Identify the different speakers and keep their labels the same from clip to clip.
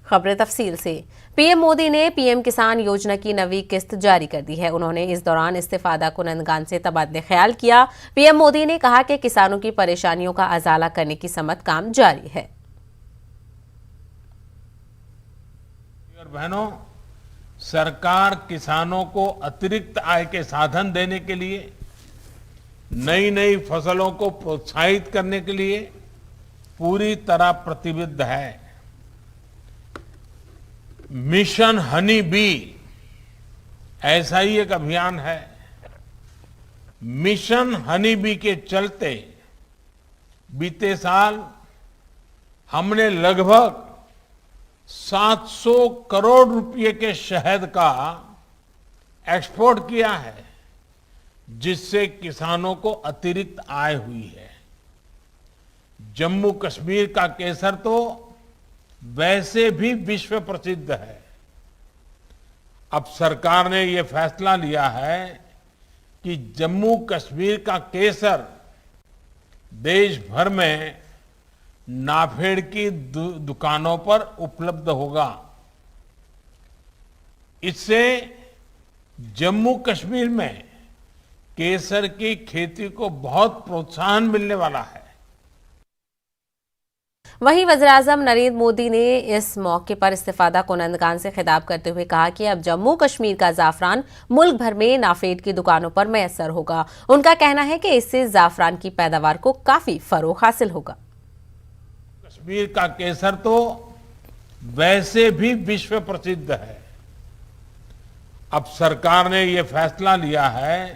Speaker 1: खबरें तफसील से। पीएम मोदी ने पीएम किसान योजना की नवी किस्त जारी कर दी है। उन्होंने इस दौरान इस्तीफादा कुनंदगान से तबादले ख्याल किया। पीएम मोदी ने कहा कि किसानों की परेशानियों का अजाला करने की समत काम जारी है।
Speaker 2: बहनों, सरकार किसानों को अतिरिक्त आय के साधन देने के लिए, नई नई फसलों को प्रोत्साहित करने के लिए पूरी तरह प्रतिबद्ध है। मिशन हनी बी ऐसा ही एक अभियान है। मिशन हनी बी के चलते बीते साल हमने लगभग 700 करोड़ रुपए के शहद का एक्सपोर्ट किया है, जिससे किसानों को अतिरिक्त आय हुई है। जम्मू कश्मीर का केसर तो वैसे भी विश्व प्रसिद्ध है। अब सरकार ने ये फैसला लिया है कि जम्मू कश्मीर का केसर देश भर में नाफेड की दुकानों पर उपलब्ध होगा। इससे जम्मू कश्मीर में केसर की खेती को बहुत प्रोत्साहन मिलने वाला है।
Speaker 1: वहीं वज़ीर-ए-आज़म नरेंद्र मोदी ने इस मौके पर इस्तीफादा कुनंदगान से खिताब करते हुए कहा कि अब जम्मू कश्मीर का जाफरान मुल्क भर में नाफेड की दुकानों पर मैसर होगा। उनका कहना है कि इससे जाफरान की पैदावार को काफी फरोग हासिल होगा।
Speaker 2: कश्मीर का केसर तो वैसे भी विश्व प्रसिद्ध है। अब सरकार ने ये फैसला लिया है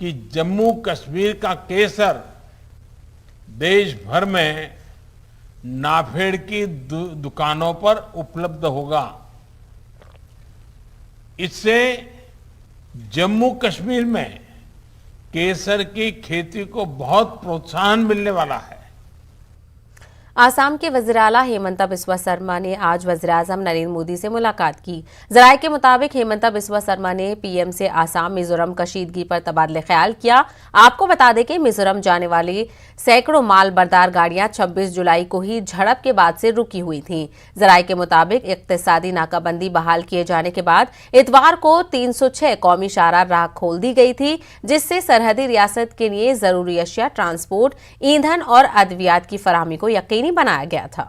Speaker 2: कि जम्मू कश्मीर का केसर देश भर में नाफेड की दुकानों पर उपलब्ध होगा। इससे जम्मू कश्मीर में केसर की खेती को बहुत प्रोत्साहन मिलने वाला है।
Speaker 1: आसाम के वज़ीर आला हेमंता बिस्वा शर्मा ने आज वज़ीर-ए-आज़म नरेंद्र मोदी से मुलाकात की। ज़राए के मुताबिक हेमंता बिस्वा शर्मा ने पीएम से आसाम मिजोरम कशीदगी पर तबादले ख्याल किया। आपको बता दें कि मिजोरम जाने वाली सैकड़ों माल बरदार गाड़ियां 26 जुलाई को ही झड़प के बाद से रुकी हुई थीं। ज़राए के मुताबिक इक्तिसादी नाकाबंदी बहाल किए जाने के बाद इतवार को 306 कौमी शाहराह राह खोल दी गई थी, जिससे सरहदी रियासत के लिए जरूरी अशिया, ट्रांसपोर्ट, ईंधन और अद्वियात की फराहमी को यकीनी बनाया गया था।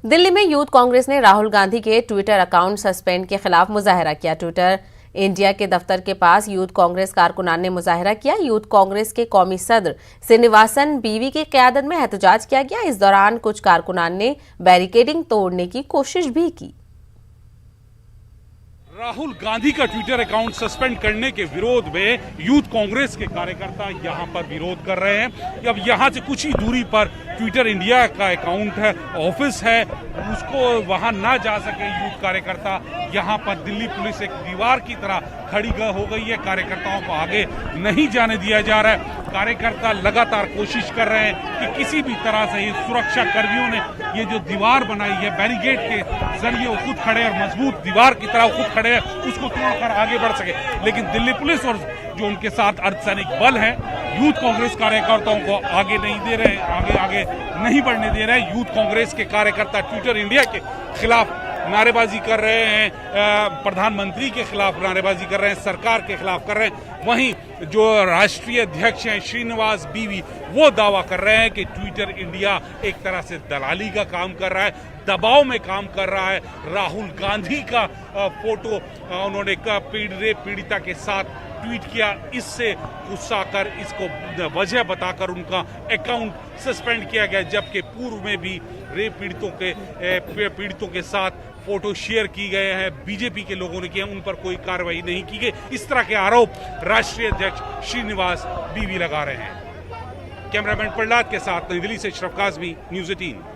Speaker 1: दिल्ली में यूथ कांग्रेस ने राहुल गांधी के ट्विटर अकाउंट सस्पेंड के खिलाफ मुजाहरा किया। ट्विटर इंडिया के दफ्तर के पास यूथ कांग्रेस कारकुनान ने मुजाहरा किया। यूथ कांग्रेस के कौमी सदर श्रीनिवासन बीवी की क़यादत में एहतजाज किया गया। इस दौरान कुछ कारकुनान ने बैरिकेडिंग तोड़ने की कोशिश भी की।
Speaker 3: राहुल गांधी का ट्विटर अकाउंट सस्पेंड करने के विरोध में यूथ कांग्रेस के कार्यकर्ता यहां पर विरोध कर रहे हैं। अब यहां से कुछ ही दूरी पर ट्विटर इंडिया का अकाउंट है, ऑफिस है, उसको वहां ना जा सके यूथ कार्यकर्ता। यहां पर दिल्ली पुलिस एक दीवार की तरह खड़ी हो गई है। कार्यकर्ताओं को आगे नहीं जाने दिया जा रहा है। कार्यकर्ता लगातार कोशिश कर रहे हैं कि किसी भी तरह से ये सुरक्षा कर्मियों ने ये जो दीवार बनाई है बैरिकेड के जरिए, वो खुद खड़े और मजबूत दीवार की तरह खुद खड़े हैं, उसको तोड़कर आगे बढ़ सके। लेकिन दिल्ली पुलिस और जो उनके साथ अर्धसैनिक बल है यूथ कांग्रेस कार्यकर्ताओं को आगे नहीं दे रहे, आगे नहीं बढ़ने दे रहे। यूथ कांग्रेस के कार्यकर्ता ट्विटर इंडिया के खिलाफ नारेबाजी कर रहे हैं, प्रधानमंत्री के खिलाफ नारेबाजी कर रहे हैं, सरकार के खिलाफ कर रहे हैं। वहीं जो राष्ट्रीय अध्यक्ष हैं श्रीनिवास बीवी, वो दावा कर रहे हैं कि ट्विटर इंडिया एक तरह से दलाली का काम कर रहा है, दबाव में काम कर रहा है। राहुल गांधी का फोटो उन्होंने पीड़िता के साथ ट्वीट किया। इससे गुस्सा कर इसको वजह बताकर उनका अकाउंट सस्पेंड किया गया, जबकि पूर्व में भी रेप पीड़ितों के साथ फोटो शेयर की गए हैं, बीजेपी के लोगों ने किए, उन पर कोई कार्रवाई नहीं की गई। इस तरह के आरोप राष्ट्रीय अध्यक्ष श्रीनिवास बीवी लगा रहे हैं। कैमरामैन प्रहलाद के साथ नई दिल्ली से अशरफ काज़मी, न्यूज़ 18।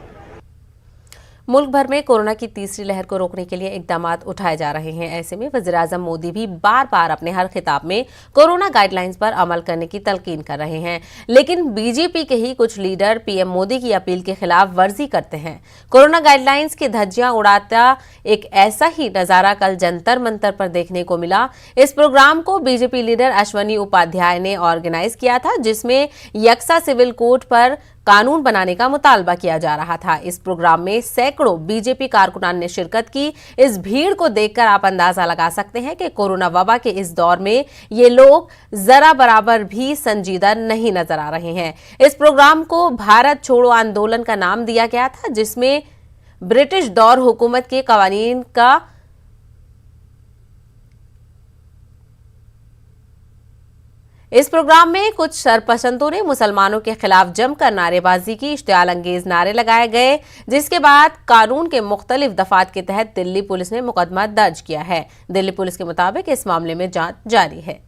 Speaker 1: मुल्क भर में कोरोना की तीसरी लहर को रोकने के लिए इकदाम उठाए जा रहे हैं। ऐसे में वज़ीर-ए-आज़म मोदी भी बार बार अपने हर खिताब में कोरोना गाइडलाइंस पर अमल करने की तलकीन कर रहे हैं, लेकिन बीजेपी के ही कुछ लीडर पीएम मोदी की अपील के खिलाफ वर्जी करते हैं। कोरोना गाइडलाइंस की धज्जियां उड़ाता एक ऐसा ही नजारा कल जंतर मंतर पर देखने को मिला। इस प्रोग्राम को बीजेपी लीडर अश्वनी उपाध्याय ने ऑर्गेनाइज किया था, जिसमें यक्सा सिविल कोड पर कानून बनाने का मुतालबा किया जा रहा था। इस प्रोग्राम में सैकड़ों बीजेपी कारकुनान ने शिरकत की। इस भीड़ को देखकर आप अंदाजा लगा सकते हैं कि कोरोना वबा के इस दौर में ये लोग जरा बराबर भी संजीदा नहीं नजर आ रहे हैं। इस प्रोग्राम को भारत छोड़ो आंदोलन का नाम दिया गया था, जिसमें ब्रिटिश दौर हुकूमत के कवानीन का इस प्रोग्राम में कुछ सरपसंदों ने मुसलमानों के खिलाफ जमकर नारेबाजी की। इश्तियाल अंगेज नारे लगाए गए, जिसके बाद कानून के मुख्तलिफ दफात के तहत दिल्ली पुलिस ने मुकदमा दर्ज किया है। दिल्ली पुलिस के मुताबिक इस मामले में जांच जारी है।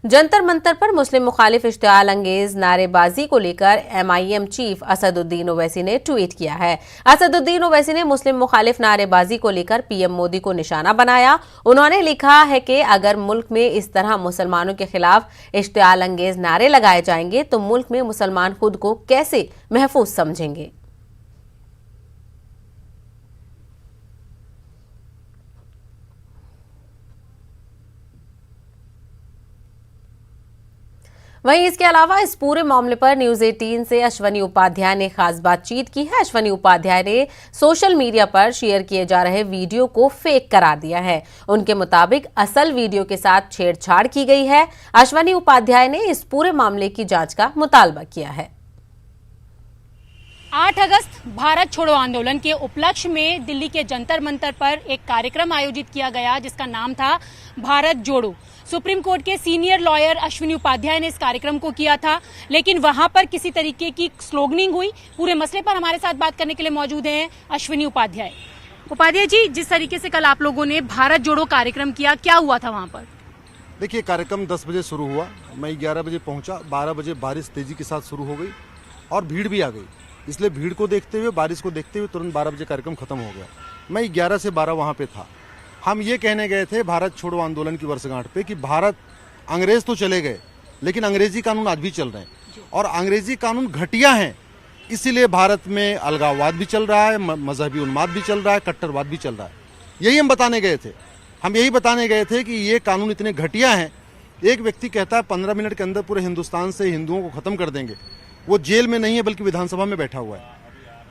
Speaker 1: जंतर मंतर पर मुस्लिम मुखालिफ इश्तियाल अंगेज नारेबाजी को लेकर MIM चीफ असदुद्दीन ओवैसी ने ट्वीट किया है। असदुद्दीन ओवैसी ने मुस्लिम मुखालिफ नारेबाजी को लेकर PM मोदी को निशाना बनाया। उन्होंने लिखा है कि अगर मुल्क में इस तरह मुसलमानों के खिलाफ इश्तियाल अंगेज नारे लगाए जाएंगे तो मुल्क में मुसलमान खुद को कैसे महफूज समझेंगे। वहीं इसके अलावा इस पूरे मामले पर न्यूज 18 से अश्वनी उपाध्याय ने खास बातचीत की है। अश्वनी उपाध्याय ने सोशल मीडिया पर शेयर किए जा रहे वीडियो को फेक करार दिया है। उनके मुताबिक असल वीडियो के साथ छेड़छाड़ की गई है। अश्वनी उपाध्याय ने इस पूरे मामले की जांच का मुतालबा किया है।
Speaker 4: 8 अगस्त भारत छोड़ो आंदोलन के उपलक्ष्य में दिल्ली के जंतर मंतर पर एक कार्यक्रम आयोजित किया गया, जिसका नाम था भारत जोड़ो। सुप्रीम कोर्ट के सीनियर लॉयर अश्वनी उपाध्याय ने इस कार्यक्रम को किया था, लेकिन वहां पर किसी तरीके की स्लोगनिंग हुई। पूरे मसले पर हमारे साथ बात करने के लिए मौजूद हैं अश्वनी उपाध्याय। उपाध्याय जी, जिस तरीके से कल आप लोगों ने भारत जोड़ो कार्यक्रम किया, क्या हुआ था वहां पर?
Speaker 5: देखिए, कार्यक्रम 10 बजे शुरू हुआ, मैं 11 बजे पहुंचा। 12 बजे बारिश तेजी के साथ शुरू हो गई और भीड़ भी आ गई। इसलिए भीड़ को देखते हुए, बारिश को देखते हुए तुरंत 12 बजे कार्यक्रम खत्म हो गया। मैं 11 से 12 वहां पे था। हम ये कहने गए थे भारत छोड़ो आंदोलन की वर्षगांठ पे कि भारत, अंग्रेज तो चले गए लेकिन अंग्रेजी कानून आज भी चल रहे हैं और अंग्रेजी कानून घटिया हैं। इसीलिए भारत में अलगाववाद भी चल रहा है, मजहबी उन्माद भी चल रहा है, कट्टरवाद भी चल रहा है। यही हम बताने गए थे। हम यही बताने गए थे कि ये कानून इतने घटिया हैं। एक व्यक्ति कहता है 15 मिनट के अंदर पूरे हिंदुस्तान से हिंदुओं को खत्म कर देंगे। वो जेल में नहीं है बल्कि विधानसभा में बैठा हुआ है।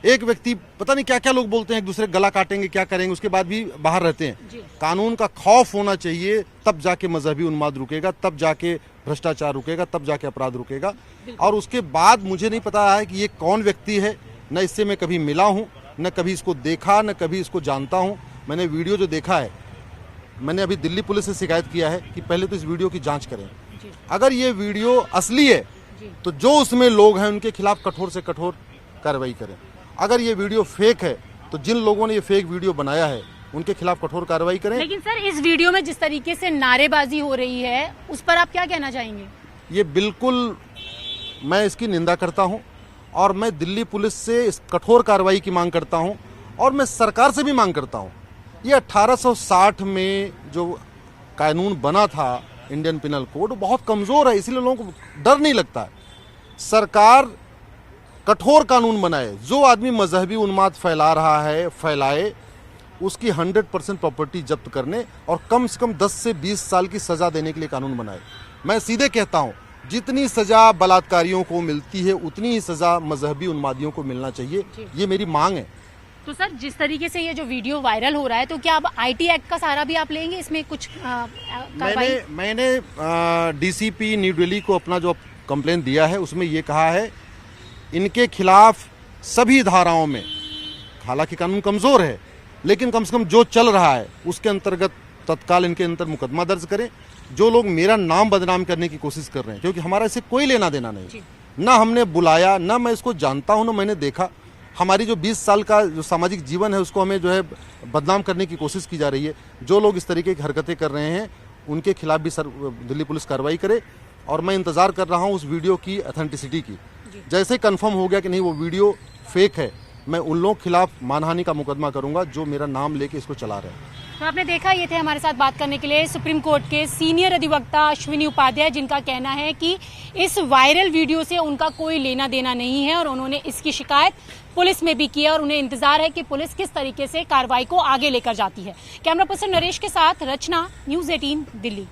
Speaker 5: एक व्यक्ति पता नहीं क्या क्या लोग बोलते हैं, एक दूसरे गला काटेंगे, क्या करेंगे, उसके बाद भी बाहर रहते हैं। कानून का खौफ होना चाहिए, तब जाके मजहबी उन्माद रुकेगा, तब जाके भ्रष्टाचार रुकेगा, तब जाके अपराध रुकेगा। और उसके बाद मुझे नहीं पता है कि ये कौन व्यक्ति है, न इससे मैं कभी मिला हूँ, न कभी इसको देखा, न कभी इसको जानता हूँ। मैंने वीडियो जो देखा है, मैंने अभी दिल्ली पुलिस से शिकायत किया है कि पहले तो इस वीडियो की जाँच करें। अगर ये वीडियो असली है तो जो उसमें लोग हैं उनके खिलाफ कठोर से कठोर कार्रवाई करें। अगर ये वीडियो फेक है तो जिन लोगों ने ये फेक वीडियो बनाया है उनके खिलाफ कठोर कार्रवाई करें।
Speaker 4: लेकिन सर, इस वीडियो में जिस तरीके से नारेबाजी हो रही है, उस पर आप क्या कहना चाहेंगे? ये
Speaker 5: बिल्कुल मैं इसकी निंदा करता हूं और मैं दिल्ली पुलिस से इस कठोर कार्रवाई की मांग करता हूं और मैं सरकार से भी मांग करता हूं। ये 1860 में जो कानून बना था, इंडियन पिनल कोड, बहुत कमजोर है, इसलिए लोगों को डर नहीं लगता है। सरकार कठोर कानून बनाए। जो आदमी मजहबी उन्माद फैला रहा है, फैलाए, उसकी 100% प्रॉपर्टी जब्त करने और कम से कम 10 से 20 साल की सजा देने के लिए कानून बनाए। मैं सीधे कहता हूं, जितनी सजा बलात्कारियों को मिलती है उतनी ही सजा मजहबी उन्मादियों को मिलना चाहिए। ये मेरी मांग है।
Speaker 4: तो सर, जिस तरीके से ये जो वीडियो वायरल हो रहा है, तो क्या अब IT एक्ट का सहारा भी आप लेंगे इसमें कुछ कार्रवाई?
Speaker 5: मैंने DCP न्यू दिल्ली को अपना जो कंप्लेन दिया है उसमें ये कहा है इनके खिलाफ सभी धाराओं में, हालांकि कानून कमजोर है लेकिन कम से कम जो चल रहा है उसके अंतर्गत तत्काल इनके अंतर मुकदमा दर्ज करें। जो लोग मेरा नाम बदनाम करने की कोशिश कर रहे हैं, क्योंकि हमारा इससे कोई लेना देना नहीं, ना हमने बुलाया, ना मैं इसको जानता हूं, ना मैंने देखा। हमारी जो 20 साल का जो सामाजिक जीवन है उसको हमें जो है बदनाम करने की कोशिश की जा रही है। जो लोग इस तरीके की हरकतें कर रहे हैं उनके खिलाफ भी दिल्ली पुलिस कार्रवाई करे और मैं इंतजार कर रहा हूं उस वीडियो की ऑथेंटिसिटी की। जैसे कंफर्म हो गया कि नहीं वो वीडियो फेक है, मैं उन लोगों के खिलाफ मानहानि का मुकदमा करूंगा जो मेरा नाम लेके इसको चला रहे हैं।
Speaker 4: तो आपने देखा, ये थे हमारे साथ बात करने के लिए सुप्रीम कोर्ट के सीनियर अधिवक्ता अश्विनी उपाध्याय, जिनका कहना है कि इस वायरल वीडियो से उनका कोई लेना देना नहीं है और उन्होंने इसकी शिकायत पुलिस में भी की है और उन्हें इंतजार है कि पुलिस किस तरीके से कार्रवाई को आगे लेकर जाती है। कैमरा पर्सन नरेश के साथ रचना, न्यूज 18 दिल्ली।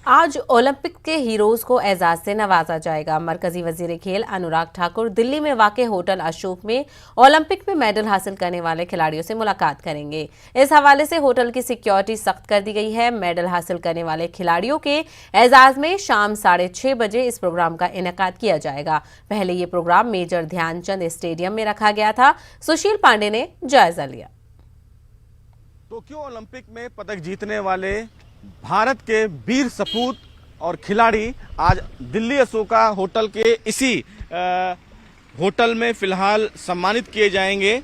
Speaker 1: आज ओलंपिक के हीरोज को एजाज से नवाजा जाएगा। मरकजी वजीर खेल अनुराग ठाकुर दिल्ली में वाक़ होटल अशोक में ओलंपिक में मेडल हासिल करने वाले खिलाड़ियों से मुलाकात करेंगे। इस हवाले से होटल की सिक्योरिटी सख्त कर दी गई है। मेडल हासिल करने वाले खिलाड़ियों के एजाज में शाम 6:30 बजे इस प्रोग्राम का इनेकाद किया जाएगा। पहले ये प्रोग्राम मेजर ध्यानचंद स्टेडियम में रखा गया था। सुशील पांडे ने जायजा लिया।
Speaker 6: टोक्यो ओलंपिक में पदक जीतने वाले भारत के वीर सपूत और खिलाड़ी आज दिल्ली अशोका होटल के इसी होटल में फिलहाल सम्मानित किए जाएंगे।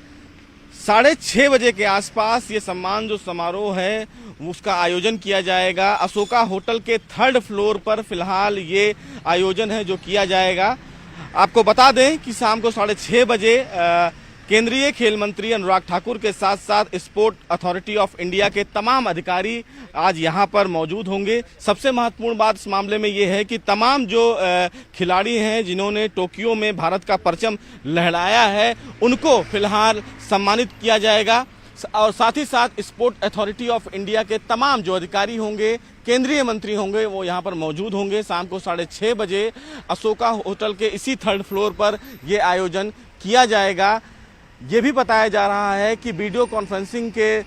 Speaker 6: 6:30 बजे के आसपास ये सम्मान जो समारोह है उसका आयोजन किया जाएगा। अशोका होटल के 3rd फ्लोर पर फिलहाल ये आयोजन है जो किया जाएगा। आपको बता दें कि शाम को 6:30 बजे केंद्रीय खेल मंत्री अनुराग ठाकुर के साथ साथ स्पोर्ट अथॉरिटी ऑफ इंडिया के तमाम अधिकारी आज यहां पर मौजूद होंगे। सबसे महत्वपूर्ण बात इस मामले में यह है कि तमाम जो खिलाड़ी हैं जिन्होंने टोक्यो में भारत का परचम लहराया है उनको फिलहाल सम्मानित किया जाएगा और साथ ही साथ स्पोर्ट अथॉरिटी ऑफ इंडिया के तमाम जो अधिकारी होंगे, केंद्रीय मंत्री होंगे, वो यहाँ पर मौजूद होंगे। शाम को 6:30 बजे अशोका होटल के इसी 3rd फ्लोर पर यह आयोजन किया जाएगा। ये भी बताया जा रहा है कि वीडियो कॉन्फ्रेंसिंग के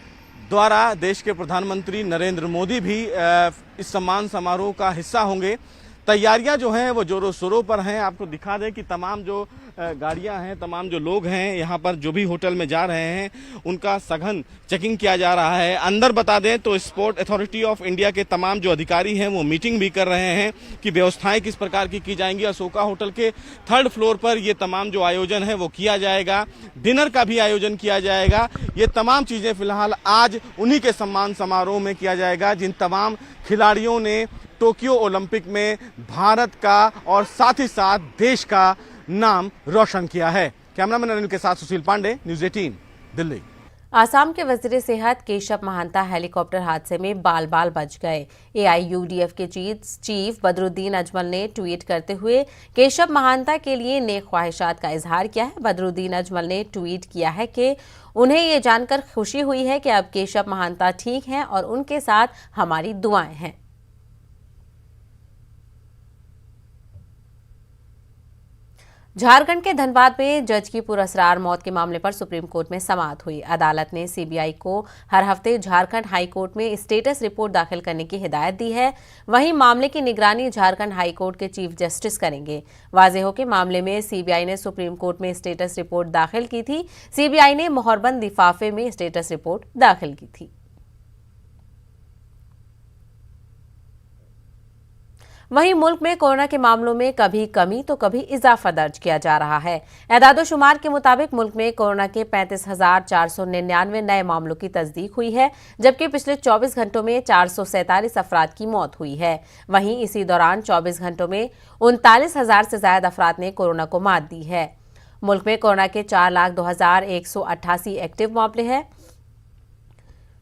Speaker 6: द्वारा देश के प्रधानमंत्री नरेंद्र मोदी भी इस सम्मान समारोह का हिस्सा होंगे। तैयारियां जो हैं वो जोरों शोरों पर हैं। आपको दिखा दें कि तमाम जो गाड़ियां हैं, तमाम जो लोग हैं यहाँ पर जो भी होटल में जा रहे हैं उनका सघन चेकिंग किया जा रहा है। अंदर बता दें तो स्पोर्ट अथॉरिटी ऑफ इंडिया के तमाम जो अधिकारी हैं वो मीटिंग भी कर रहे हैं कि व्यवस्थाएं किस प्रकार की जाएंगी। अशोका होटल के 3rd फ्लोर पर ये तमाम जो आयोजन है वो किया जाएगा। डिनर का भी आयोजन किया जाएगा। ये तमाम चीजें फिलहाल आज उन्हीं के सम्मान समारोह में किया जाएगा जिन तमाम खिलाड़ियों ने टोक्यो ओलंपिक में भारत का और साथ ही साथ देश का नाम रोशन किया है। कैमरामैन अनिल के साथ सुशील पांडे, न्यूज़ 18 दिल्ली।
Speaker 1: आसाम के वजीर सेहत केशव महांता हेलीकॉप्टर हादसे में बाल बाल बच गए। AIUDF के चीफ बदरुद्दीन अजमल ने ट्वीट करते हुए केशव महांता के लिए नेक ख्वाहिशात का इजहार किया है। बदरुद्दीन अजमल ने ट्वीट किया है कि उन्हें ये जानकर खुशी हुई है कि अब केशव महांता ठीक हैं और उनके साथ हमारी दुआएं हैं। झारखंड के धनबाद में जज की पुरअसरार मौत के मामले पर सुप्रीम कोर्ट में समाअत हुई। अदालत ने CBI को हर हफ्ते झारखंड हाई कोर्ट में स्टेटस रिपोर्ट दाखिल करने की हिदायत दी है। वहीं मामले की निगरानी झारखंड हाई कोर्ट के चीफ जस्टिस करेंगे। वाज़ेह हो के मामले में CBI ने सुप्रीम कोर्ट में स्टेटस रिपोर्ट दाखिल की थी। CBI ने मोहरबंद लिफाफे में स्टेटस रिपोर्ट दाखिल की थी। वहीं मुल्क में कोरोना के मामलों में कभी कमी तो कभी इजाफा दर्ज किया जा रहा है। एदाद-ओ-शुमार के मुताबिक मुल्क में कोरोना के 35,499 नए मामलों की तस्दीक हुई है, जबकि पिछले 24 घंटों में 447 अफराद की मौत हुई है। वहीं इसी दौरान 24 घंटों में 39,000 से ज्यादा अफराद ने कोरोना को मात दी है। मुल्क में कोरोना के 4,02,188 एक्टिव मामले हैं।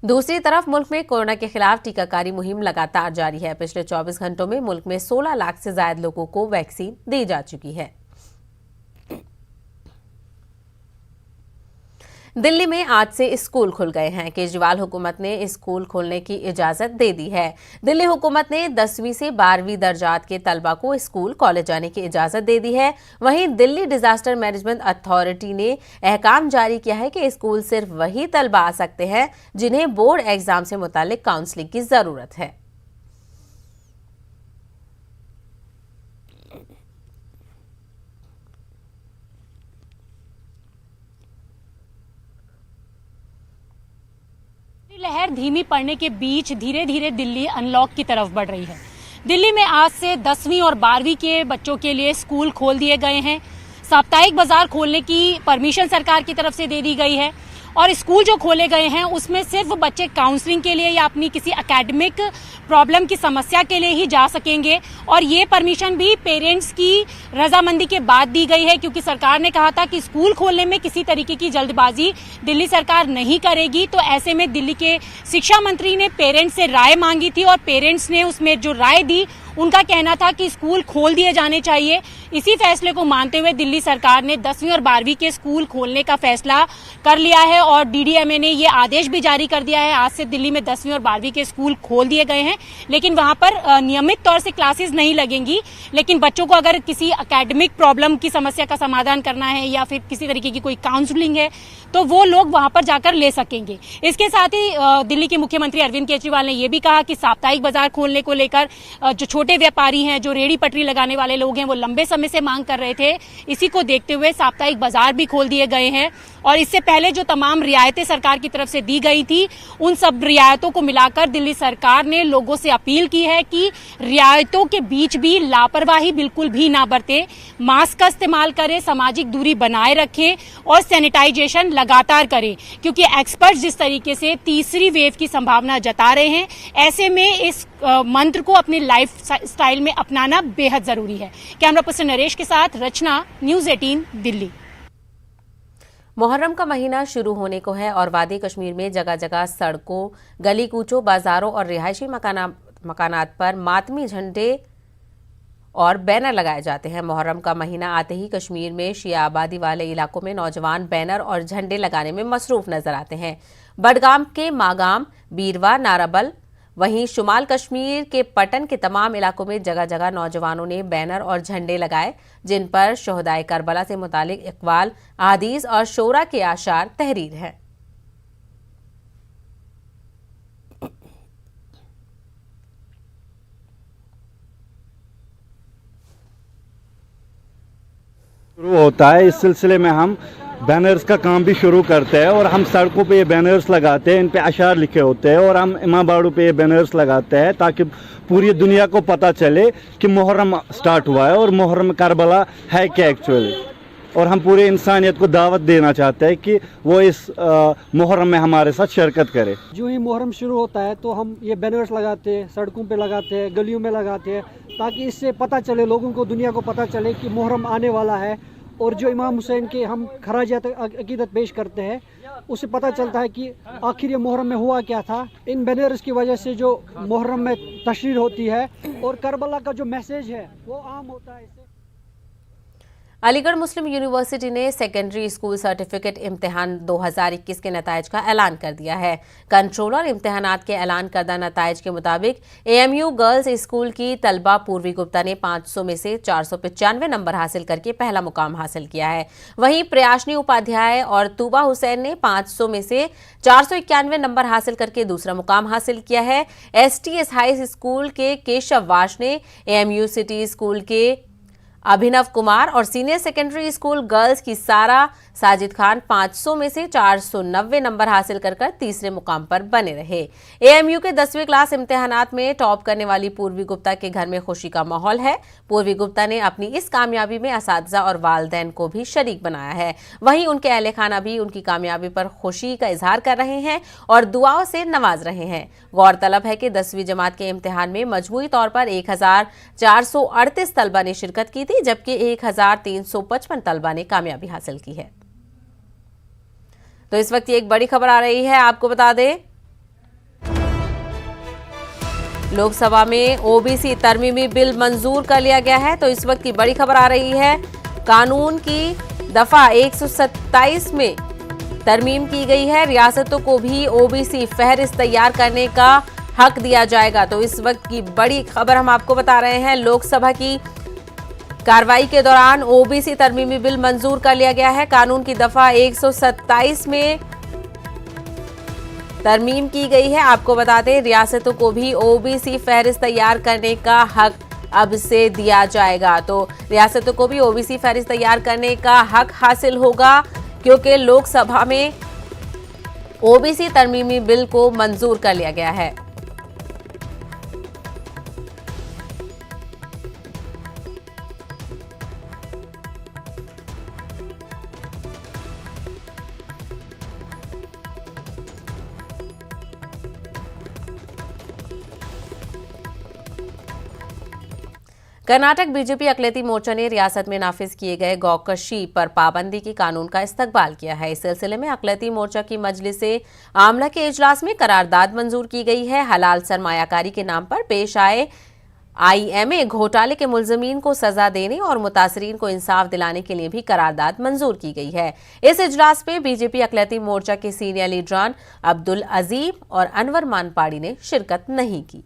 Speaker 1: दूसरी तरफ मुल्क में कोरोना के खिलाफ टीकाकारी मुहिम लगातार जारी है। पिछले 24 घंटों में मुल्क में 16 लाख से ज्यादा लोगों को वैक्सीन दी जा चुकी है। दिल्ली में आज से स्कूल खुल गए हैं। केजरीवाल हुकूमत ने स्कूल खोलने की इजाजत दे दी है। दिल्ली हुकूमत ने 10वीं से 12वीं दर्जात के तलबा को स्कूल कॉलेज जाने की इजाजत दे दी है। वहीं दिल्ली डिजास्टर मैनेजमेंट अथॉरिटी ने अहकाम जारी किया है कि स्कूल सिर्फ वही तलबा आ सकते हैं जिन्हें बोर्ड एग्जाम से मुतालिक काउंसलिंग की जरूरत है।
Speaker 4: लहर धीमी पड़ने के बीच धीरे धीरे दिल्ली अनलॉक की तरफ बढ़ रही है। दिल्ली में आज से 10वीं और 12वीं के बच्चों के लिए स्कूल खोल दिए गए हैं। साप्ताहिक बाजार खोलने की परमिशन सरकार की तरफ से दे दी गई है और स्कूल जो खोले गए हैं उसमें सिर्फ बच्चे काउंसलिंग के लिए या अपनी किसी एकेडमिक प्रॉब्लम की समस्या के लिए ही जा सकेंगे और ये परमिशन भी पेरेंट्स की रजामंदी के बाद दी गई है, क्योंकि सरकार ने कहा था कि स्कूल खोलने में किसी तरीके की जल्दबाजी दिल्ली सरकार नहीं करेगी। तो ऐसे में दिल्ली के शिक्षा मंत्री ने पेरेंट्स से राय मांगी थी और पेरेंट्स ने उसमें जो राय दी उनका कहना था कि स्कूल खोल दिए जाने चाहिए। इसी फैसले को मानते हुए दिल्ली सरकार ने 10वीं और 12वीं के स्कूल खोलने का फैसला कर लिया है और डीडीएमए ने ये आदेश भी जारी कर दिया है। आज से दिल्ली में 10वीं और 12वीं के स्कूल खोल दिए गए हैं, लेकिन वहां पर नियमित तौर से क्लासेस नहीं लगेंगी। लेकिन बच्चों को अगर किसी एकेडमिक प्रॉब्लम की समस्या का समाधान करना है या फिर किसी तरीके की कोई काउंसलिंग है तो वो लोग वहां पर जाकर ले सकेंगे। इसके साथ ही दिल्ली के मुख्यमंत्री अरविंद केजरीवाल ने यह भी कहा कि साप्ताहिक बाजार खोलने को लेकर जो छोटे व्यापारी हैं, जो रेहड़ी पटरी लगाने वाले लोग हैं, वो लंबे समय से मांग कर रहे थे। इसी को देखते हुए साप्ताहिक बाजार भी खोल दिए गए हैं और इससे पहले जो तमाम रियायतें सरकार की तरफ से दी गई थी, उन सब रियायतों को मिलाकर दिल्ली सरकार ने लोगों से अपील की है कि रियायतों के बीच भी लापरवाही बिल्कुल भी ना बरतें, मास्क का इस्तेमाल करें, सामाजिक दूरी बनाए रखें और सैनिटाइजेशन लगातार करें, क्योंकि एक्सपर्ट जिस तरीके से तीसरी वेव की संभावना जता रहे हैं, ऐसे में इस मंत्र को अपने लाइफ स्टाइल में अपनाना बेहद जरूरी है। कैमरा पर्सन नरेश के साथ रचना, न्यूज़ 18 दिल्ली।
Speaker 1: मुहर्रम का महीना शुरू होने को है और वादी कश्मीर में जगह जगह सड़कों, गली कूचों, बाजारों और रिहायशी मकानात पर मातमी झंडे और बैनर लगाए जाते हैं। मुहर्रम का महीना आते ही कश्मीर में शिया आबादी वाले इलाकों में नौजवान बैनर और झंडे लगाने में मसरूफ नजर आते हैं। बडगाम के मागाम, बीरवा, नाराबल, वहीं शुमाल कश्मीर के पटन के तमाम इलाकों में जगह जगह नौजवानों ने बैनर और झंडे लगाए, जिन पर शोहदाए करबला से मुतालिक इकबाल, अहादीस और शोरा के आशार तहरीर हैं।
Speaker 7: शुरू होता है, इस सिलसिले में हम बैनर्स का काम भी शुरू करते हैं और हम सड़कों पे ये बैनर्स लगाते हैं, इन पे अशार लिखे होते हैं और हम इमामबाड़ों पे ये बैनर्स लगाते हैं ताकि पूरी दुनिया को पता चले कि मुहर्रम स्टार्ट हुआ है और मुहर्रम करबला है क्या एक्चुअली। और हम पूरे इंसानियत को दावत देना चाहते हैं कि वो इस मुहर्रम में हमारे साथ शिरकत करे।
Speaker 8: जो ही मुहर्रम शुरू होता है तो हम ये बैनर्स लगाते हैं, सड़कों पे लगाते हैं, गलियों में लगाते हैं, ताकि इससे पता चले, लोगों को, दुनिया को पता चले कि मुहर्रम आने वाला है। और जो इमाम हुसैन के हम खराजात अकीदत पेश करते हैं, उससे पता चलता है कि आखिर ये मुहर्रम में हुआ क्या था। इन बैनर्स की वजह से जो मुहर्रम में तशरीह होती है और करबला का जो मैसेज है वो आम होता है। इससे
Speaker 1: अलीगढ़ मुस्लिम यूनिवर्सिटी ने सेकेंडरी स्कूल सर्टिफिकेट इम्तिहान 2021 के नताइज का ऐलान कर दिया है। कंट्रोलर इम्तिहानात के ऐलान करदा नताइज के मुताबिक एएमयू गर्ल्स स्कूल की तलबा पूर्वी गुप्ता ने 500 में से 495 नंबर हासिल करके पहला मुकाम हासिल किया है। वहीं प्रयाशनी उपाध्याय और तूबा हुसैन ने 500 में से 491 नंबर हासिल करके दूसरा मुकाम हासिल किया है। एसटीएस हाई स्कूल के केशव वाश ने एएमयू सिटी स्कूल के अभिनव कुमार और सीनियर सेकेंडरी स्कूल गर्ल्स की सारा साजिद खान 500 में से 490 नंबर हासिल कर तीसरे मुकाम पर बने रहे। एएमयू के 10वीं क्लास इम्तिहानात में टॉप करने वाली पूर्वी गुप्ता के घर में खुशी का माहौल है। पूर्वी गुप्ता ने अपनी इस कामयाबी में असातिज़ा और वालिदैन को भी शरीक बनाया है। वहीं उनके अहले खाना भी उनकी कामयाबी पर खुशी का इजहार कर रहे हैं और दुआओं से नवाज रहे हैं। गौरतलब है कि 10वीं जमात के इम्तिहान में मजमूई तौर पर 1438 तलबा ने शिरकत की थी, जबकि 1355 तलबा ने कामयाबी हासिल की है। तो इस वक्त एक बड़ी खबर आ रही है, आपको बता दें लोकसभा में ओबीसी तरमीमी बिल मंजूर कर लिया गया है। तो इस वक्त की बड़ी खबर आ रही है, कानून की दफा 127 में तरमीम की गई है। रियासतों को भी ओबीसी फहरिस्त तैयार करने का हक दिया जाएगा। तो इस वक्त की बड़ी खबर हम आपको बता रहे हैं, लोकसभा की कार्रवाई के दौरान ओबीसी तरमीमी बिल मंजूर कर लिया गया है। कानून की दफा 127 में तरमीम की गई है। आपको बता दें रियासतों को भी ओबीसी फहरिस्त तैयार करने का हक अब से दिया जाएगा। तो रियासतों को भी ओबीसी फहरिस्त तैयार करने का हक हासिल होगा, क्योंकि लोकसभा में ओबीसी तरमीमी बिल को मंजूर कर लिया गया है। कर्नाटक बीजेपी अकलेती मोर्चा ने रियासत में नाफिज किए गए गौकशी पर पाबंदी की कानून का इस्तकबाल किया है। इस सिलसिले में अकलेती मोर्चा की मजलिस आमला के इजलास में करारदाद मंजूर की गई है। हलाल सरमायाकारी के नाम पर पेश आए IMA घोटाले के मुलजमीन को सजा देने और मुतासरीन को इंसाफ दिलाने के लिए भी करारदाद मंजूर की गई है। इस इजलास में बीजेपी अकलियती मोर्चा के सीनियर लीडरान अब्दुल अजीम और अनवर मानपाड़ी ने शिरकत नहीं की।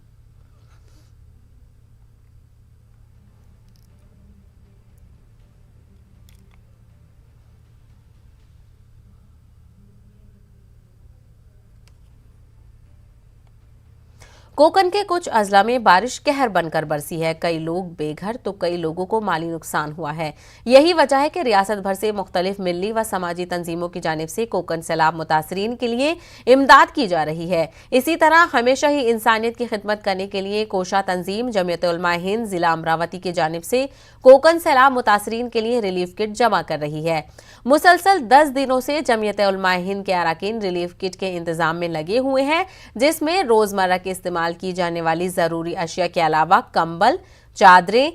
Speaker 1: कोकन के कुछ अजला में बारिश कहर बनकर बरसी है। कई लोग बेघर तो कई लोगों को माली नुकसान हुआ है। यही वजह है कि रियासत भर से मुख्तलिफ मिली व समाजी तंजीमों की जानिब से कोकन सैलाब मुतासरीन के लिए इमदाद की जा रही है। इसी तरह हमेशा ही इंसानियत की खिदमत करने के लिए कोशा तंजीम जमीयत उलमा हिंद जिला अमरावती की जानिब से कोकन सैलाब मुतासरीन के लिए रिलीफ किट जमा कर रही है। मुसलसल 10 दिनों से जमीयत उलमा हिंद के अरकान रिलीफ किट के इंतजाम में लगे हुए हैं, जिसमें रोजमर्रा के इस्तेमाल की जाने वाली जरूरी अशिया के अलावा कंबल, चादरें,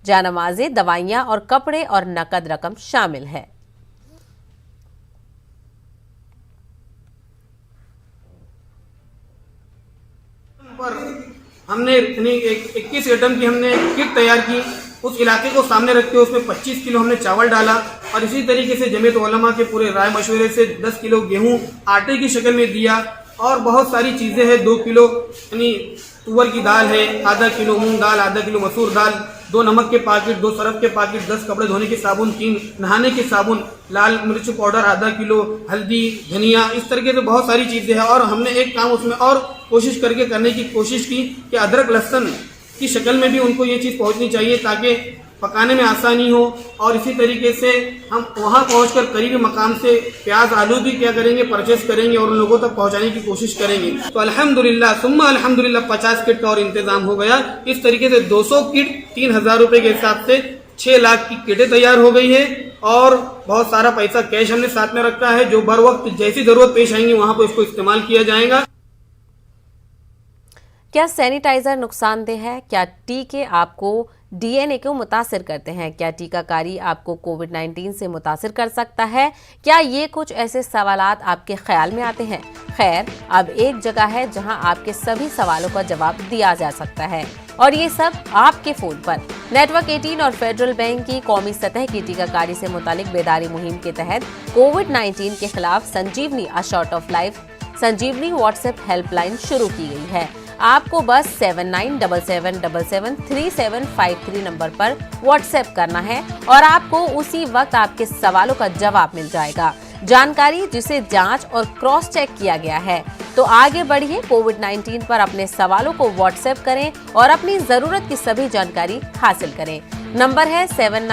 Speaker 1: जानमाज़ें, दवाइयां और कपड़े और नकद रकम शामिल है।
Speaker 9: हमने इतनी 21 आइटम की हमने किट तैयार की। उस इलाके को सामने रखते हुए उसमें 25 किलो हमने चावल डाला और इसी तरीके से जमीयत उलमा के पूरे राय मशवरे से 10 किलो गेहूं आटे की शक्ल में दिया और बहुत सारी चीजें हैं। 2 किलो यानी तुअर की दाल है, आधा किलो मूंग दाल, आधा किलो मसूर दाल, 2 नमक के पैकेट, 2 सरफ के पैकेट, 10 कपड़े धोने के साबुन, 3 नहाने के साबुन, लाल मिर्च पाउडर आधा किलो, हल्दी, धनिया, इस तरीके से बहुत सारी चीजें हैं। और हमने एक काम उसमें और कोशिश करने की कोशिश की कि अदरक लहसुन की शक्ल में भी उनको ये चीज पहुंचनी चाहिए ताकि पकाने में आसानी हो। और इसी तरीके से हम वहां पहुंचकर करीबी मकाम से प्याज आलू भी क्या करेंगे, परचेस करेंगे और उन लोगों तक पहुंचाने की कोशिश करेंगे। तो अल्हम्दुलिल्लाह सुम्मा अल्हम्दुलिल्लाह 50 किट का और इंतजाम हो गया। इस तरीके से 200 किट 3000 रुपए के हिसाब से 6 लाख की किटें तैयार हो गई है और बहुत सारा पैसा कैश हमने साथ में रखा है, जो बर वक्त जैसी जरूरत पेश आएंगी वहां पर इसको इस्तेमाल किया जाएगा।
Speaker 1: क्या सैनिटाइजर नुकसानदेह है? क्या टीके आपको DNA को मुतासिर करते हैं? क्या टीकाकारी आपको कोविड-19 से मुतासिर कर सकता है? क्या ये कुछ ऐसे सवालात आपके ख्याल में आते हैं? खैर, अब एक जगह है जहां आपके सभी सवालों का जवाब दिया जा सकता है और ये सब आपके फोन पर। नेटवर्क 18 और फेडरल बैंक की कौमी सतह की टीकाकारी से मुतालिक बेदारी मुहिम के तहत कोविड-19 के खिलाफ Sanjeevani a shot of life Sanjeevani WhatsApp helpline शुरू की गई है। आपको बस 7977773753 नंबर पर व्हाट्सएप करना है और आपको उसी वक्त आपके सवालों का जवाब मिल जाएगा। जानकारी जिसे जांच और क्रॉस चेक किया गया है। तो आगे बढ़िए, कोविड-19 पर अपने सवालों को व्हाट्सएप करें और अपनी जरूरत की सभी जानकारी हासिल करें। नंबर है 79